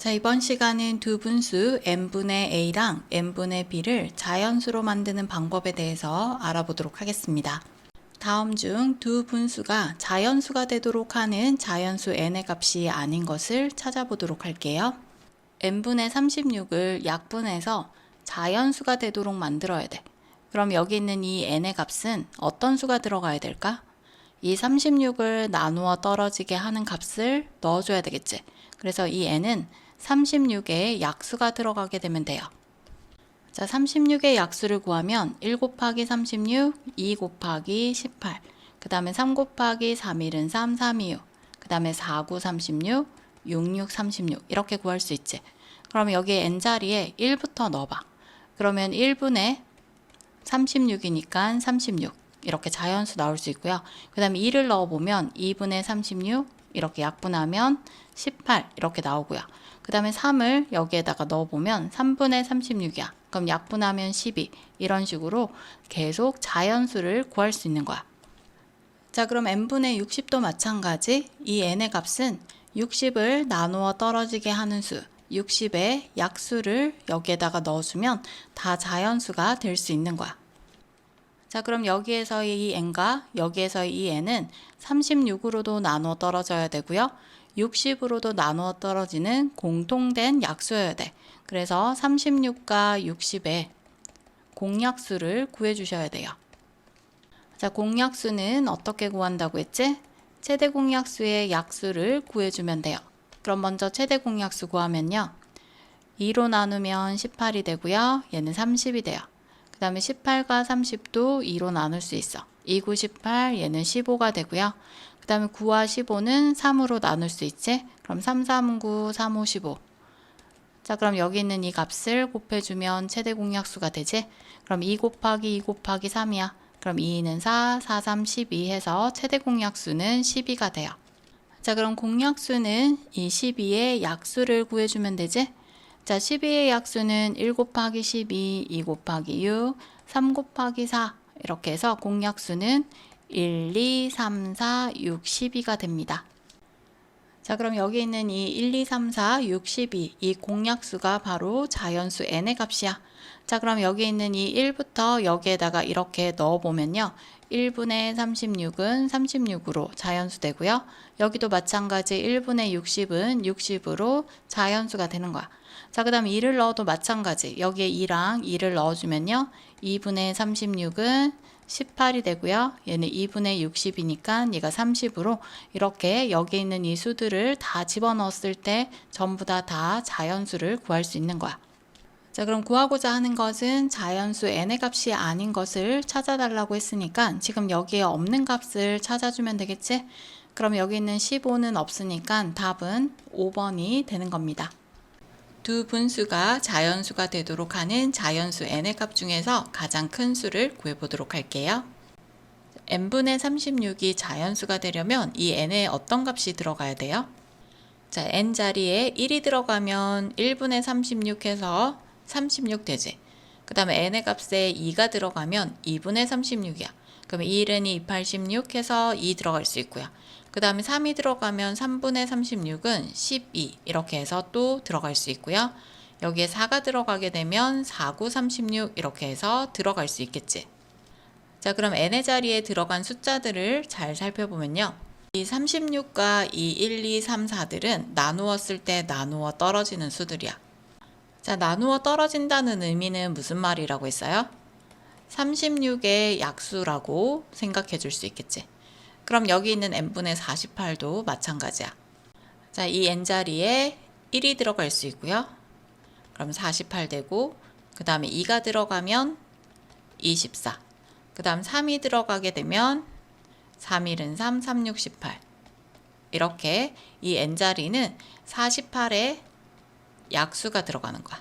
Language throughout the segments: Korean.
자, 이번 시간은 두 분수 n분의 a랑 n분의 b를 자연수로 만드는 방법에 대해서 알아보도록 하겠습니다. 다음 중 두 분수가 자연수가 되도록 하는 자연수 n의 값이 아닌 것을 찾아보도록 할게요. n분의 36을 약분해서 자연수가 되도록 만들어야 돼. 그럼 여기 있는 이 n의 값은 어떤 수가 들어가야 될까? 이 36을 나누어 떨어지게 하는 값을 넣어줘야 되겠지. 그래서 이 n은 36에 약수가 들어가게 되면 돼요. 자, 36의 약수를 구하면 1 곱하기 36, 2 곱하기 18, 그 다음에 3 곱하기 3일은 3, 3, 2, 6, 그 다음에 4, 9, 36, 6, 6, 36 이렇게 구할 수 있지. 그러면 여기에 n자리에 1부터 넣어봐. 그러면 1분의 36이니까 36 이렇게 자연수 나올 수 있고요. 그 다음에 2를 넣어보면 2분의 36 이렇게 약분하면 18 이렇게 나오고요. 그 다음에 3을 여기에다가 넣어보면 3분의 36이야. 그럼 약분하면 12 이런 식으로 계속 자연수를 구할 수 있는 거야. 자, 그럼 n분의 60도 마찬가지. 이 n의 값은 60을 나누어 떨어지게 하는 수 60의 약수를 여기에다가 넣어주면 다 자연수가 될 수 있는 거야. 자, 그럼 여기에서의 이 n과 여기에서의 이 n은 36으로도 나누어 떨어져야 되고요. 60으로도 나누어 떨어지는 공통된 약수여야 돼. 그래서 36과 60의 공약수를 구해 주셔야 돼요. 자, 공약수는 어떻게 구한다고 했지? 최대 공약수의 약수를 구해주면 돼요. 그럼 먼저 최대 공약수 구하면요. 2로 나누면 18이 되고요. 얘는 30이 돼요. 그 다음에 18과 30도 2로 나눌 수 있어. 2, 9, 18 얘는 15가 되고요. 그 다음에 9와 15는 3으로 나눌 수 있지? 그럼 3, 3, 9, 3, 5, 15. 자, 그럼 여기 있는 이 값을 곱해주면 최대 공약수가 되지? 그럼 2 곱하기 2 곱하기 3이야. 그럼 2는 4, 4, 3, 12 해서 최대 공약수는 12가 돼요. 자, 그럼 공약수는 이 12의 약수를 구해주면 되지? 자, 12의 약수는 1 곱하기 12, 2 곱하기 6, 3 곱하기 4 이렇게 해서 공약수는 1, 2, 3, 4, 6, 12가 됩니다. 자, 그럼 여기 있는 이 1, 2, 3, 4, 6, 12 이 공약수가 바로 자연수 n의 값이야. 자, 그럼 여기 있는 이 1부터 여기에다가 이렇게 넣어보면요. 1분의 36은 36으로 자연수 되고요. 여기도 마찬가지 1분의 60은 60으로 자연수가 되는 거야. 자, 그 다음 2를 넣어도 마찬가지. 여기에 2랑 2를 넣어주면요. 2분의 36은 18이 되고요. 얘는 2분의 60이니까 얘가 30으로 이렇게 여기 있는 이 수들을 다 집어넣었을 때 전부 다 자연수를 구할 수 있는 거야. 자, 그럼 구하고자 하는 것은 자연수 n의 값이 아닌 것을 찾아달라고 했으니까 지금 여기에 없는 값을 찾아주면 되겠지? 그럼 여기 있는 15는 없으니까 답은 5번이 되는 겁니다. 두 분수가 자연수가 되도록 하는 자연수 n의 값 중에서 가장 큰 수를 구해보도록 할게요. n분의 36이 자연수가 되려면 이 n에 어떤 값이 들어가야 돼요? 자, n 자리에 1이 들어가면 1분의 36 해서 36 되지. 그 다음에 n의 값에 2가 들어가면 2분의 36이야. 그러면 1은 2, 86 해서 2 들어갈 수 있고요. 그 다음에 3이 들어가면 3분의 36은 12 이렇게 해서 또 들어갈 수 있고요. 여기에 4가 들어가게 되면 4, 9, 36 이렇게 해서 들어갈 수 있겠지. 자, 그럼 n의 자리에 들어간 숫자들을 잘 살펴보면요. 이 36과 이 1, 2, 3, 4들은 나누었을 때 나누어 떨어지는 수들이야. 자, 나누어 떨어진다는 의미는 무슨 말이라고 했어요? 36의 약수라고 생각해 줄 수 있겠지. 그럼 여기 있는 n분의 48도 마찬가지야. 자, 이 n자리에 1이 들어갈 수 있고요. 그럼 48 되고 그 다음에 2가 들어가면 24. 그 다음 3이 들어가게 되면 3일은 3, 3, 6, 18 이렇게 이 n자리는 48의 약수가 들어가는 거야.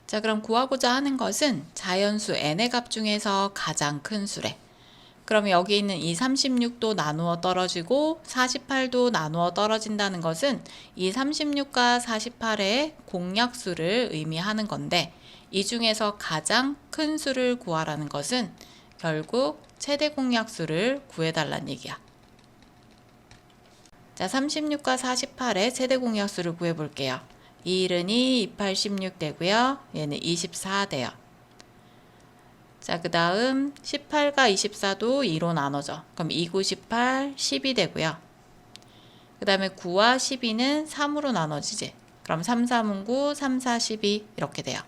자, 그럼 구하고자 하는 것은 자연수 n의 값 중에서 가장 큰 수래. 그럼 여기 있는 이 36도 나누어 떨어지고 48도 나누어 떨어진다는 것은 이 36과 48의 공약수를 의미하는 건데 이 중에서 가장 큰 수를 구하라는 것은 결국 최대 공약수를 구해달라는 얘기야. 자, 36과 48의 최대 공약수를 구해볼게요. 2일은 2, 28, 16 되고요. 얘는 24 돼요. 자, 그 다음 18과 24도 2로 나눠져. 그럼 2, 9, 18, 12 되고요. 그 다음에 9와 12는 3으로 나눠지지. 그럼 3, 3은 9, 3, 4, 12 이렇게 돼요.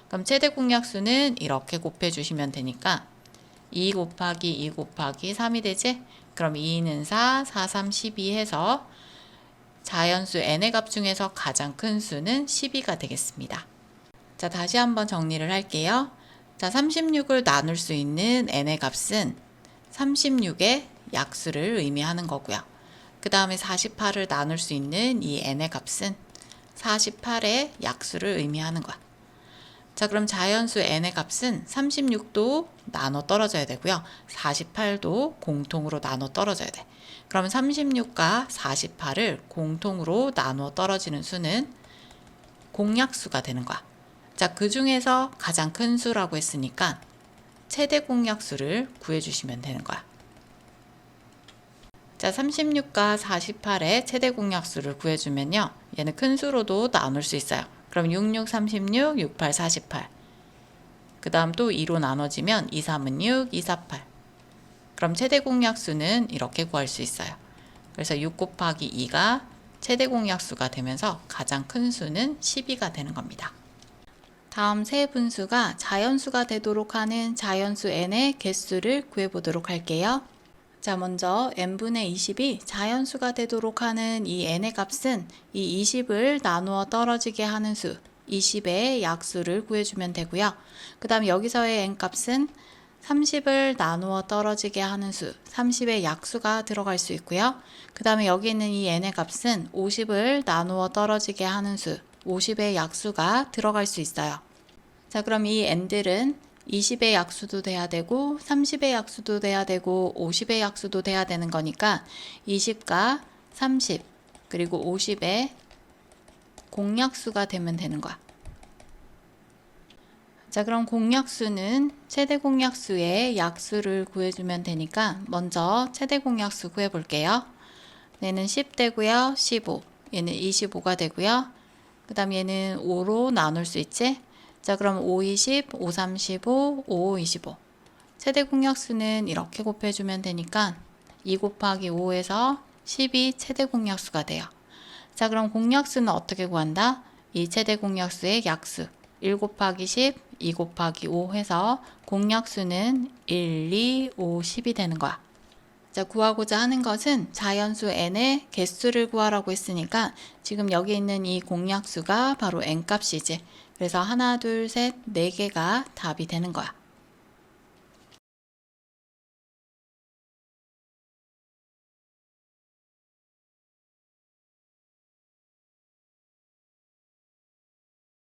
그럼 최대 공약수는 이렇게 곱해주시면 되니까 2 곱하기 2 곱하기 3이 되지? 그럼 2는 4, 4, 3, 12 해서 자연수 n의 값 중에서 가장 큰 수는 12가 되겠습니다. 자, 다시 한번 정리를 할게요. 자, 36을 나눌 수 있는 n의 값은 36의 약수를 의미하는 거고요. 그 다음에 48을 나눌 수 있는 이 n의 값은 48의 약수를 의미하는 거야. 자, 그럼 자연수 n의 값은 36도 나눠 떨어져야 되고요. 48도 공통으로 나눠 떨어져야 돼. 그럼 36과 48을 공통으로 나누어 떨어지는 수는 공약수가 되는 거야. 자, 그 중에서 가장 큰 수라고 했으니까 최대 공약수를 구해주시면 되는 거야. 자, 36과 48의 최대 공약수를 구해주면요. 얘는 큰 수로도 나눌 수 있어요. 그럼 66, 36, 68, 48. 그 다음 또 2로 나눠지면 2, 3은 6, 2, 4, 8. 그럼 최대 공약수는 이렇게 구할 수 있어요. 그래서 6 곱하기 2가 최대 공약수가 되면서 가장 큰 수는 12가 되는 겁니다. 다음 세 분수가 자연수가 되도록 하는 자연수 n의 개수를 구해보도록 할게요. 자, 먼저 n분의 20이 자연수가 되도록 하는 이 n의 값은 이 20을 나누어 떨어지게 하는 수, 20의 약수를 구해주면 되고요. 그 다음 여기서의 n값은 30을 나누어 떨어지게 하는 수, 30의 약수가 들어갈 수 있고요. 그 다음에 여기 있는 이 n의 값은 50을 나누어 떨어지게 하는 수, 50의 약수가 들어갈 수 있어요. 자, 그럼 이 n들은 20의 약수도 돼야 되고 30의 약수도 돼야 되고 50의 약수도 돼야 되는 거니까 20과 30 그리고 50의 공약수가 되면 되는 거야. 자, 그럼 공약수는 최대 공약수의 약수를 구해주면 되니까 먼저 최대 공약수 구해볼게요. 얘는 10 되고요. 15. 얘는 25가 되고요. 그 다음 얘는 5로 나눌 수 있지? 자, 그럼 5, 20, 5, 35, 5, 25. 최대 공약수는 이렇게 곱해주면 되니까 2 곱하기 5에서 10이 최대 공약수가 돼요. 자, 그럼 공약수는 어떻게 구한다? 이 최대 공약수의 약수. 1 곱하기 10, 2 곱하기 5 해서 공약수는 1, 2, 5, 10이 되는 거야. 자, 구하고자 하는 것은 자연수 n의 개수를 구하라고 했으니까 지금 여기 있는 이 공약수가 바로 n값이지. 그래서 하나, 둘, 셋, 4개가 답이 되는 거야.